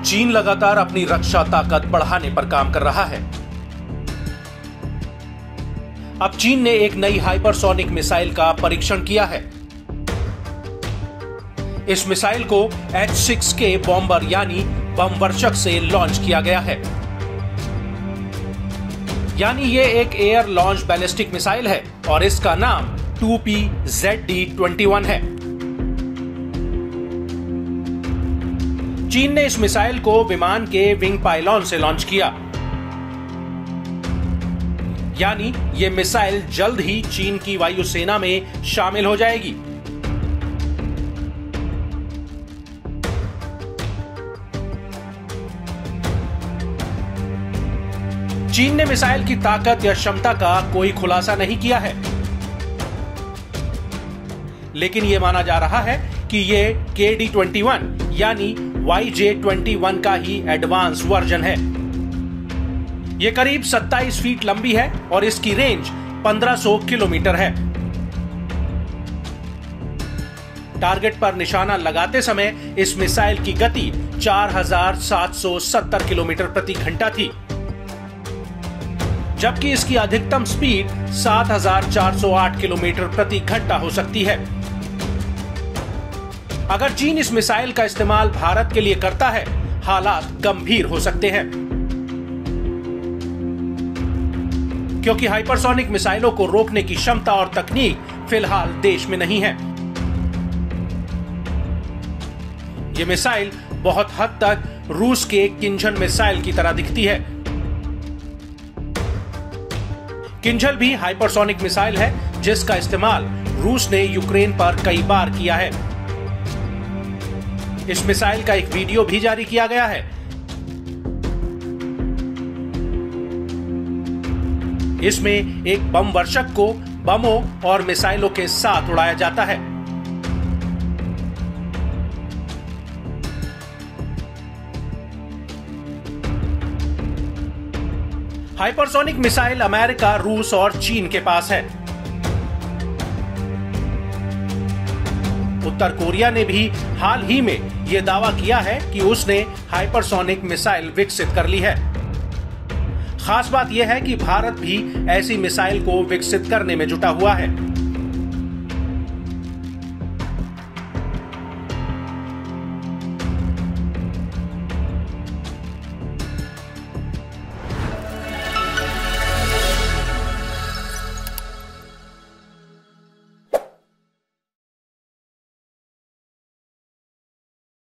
चीन लगातार अपनी रक्षा ताकत बढ़ाने पर काम कर रहा है। अब चीन ने एक नई हाइपरसोनिक मिसाइल का परीक्षण किया है। इस मिसाइल को H-6K बॉम्बर यानी बम वर्षक से लॉन्च किया गया है। यानी ये एक एयर लॉन्च बैलिस्टिक मिसाइल है और इसका नाम 2PZD-21 है। चीन ने इस मिसाइल को विमान के विंग पायलॉन से लॉन्च किया, यानी ये मिसाइल जल्द ही चीन की वायुसेना में शामिल हो जाएगी। चीन ने मिसाइल की ताकत या क्षमता का कोई खुलासा नहीं किया है, लेकिन यह माना जा रहा है कि यह KD-21 यानी YJ-21 का ही एडवांस वर्जन है। यह करीब 27 फीट लंबी है और इसकी रेंज 1500 किलोमीटर है। टारगेट पर निशाना लगाते समय इस मिसाइल की गति 4770 किलोमीटर प्रति घंटा थी, जबकि इसकी अधिकतम स्पीड 7408 किलोमीटर प्रति घंटा हो सकती है। अगर चीन इस मिसाइल का इस्तेमाल भारत के लिए करता है, हालात गंभीर हो सकते हैं, क्योंकि हाइपरसोनिक मिसाइलों को रोकने की क्षमता और तकनीक फिलहाल देश में नहीं है। यह मिसाइल बहुत हद तक रूस के किंझल मिसाइल की तरह दिखती है। किंझल भी हाइपरसोनिक मिसाइल है जिसका इस्तेमाल रूस ने यूक्रेन पर कई बार किया है। इस मिसाइल का एक वीडियो भी जारी किया गया है। इसमें एक बम वर्षक को बमों और मिसाइलों के साथ उड़ाया जाता है। हाइपरसोनिक मिसाइल अमेरिका, रूस और चीन के पास है। उत्तर कोरिया ने भी हाल ही में यह दावा किया है कि उसने हाइपरसोनिक मिसाइल विकसित कर ली है। खास बात यह है कि भारत भी ऐसी मिसाइल को विकसित करने में जुटा हुआ है।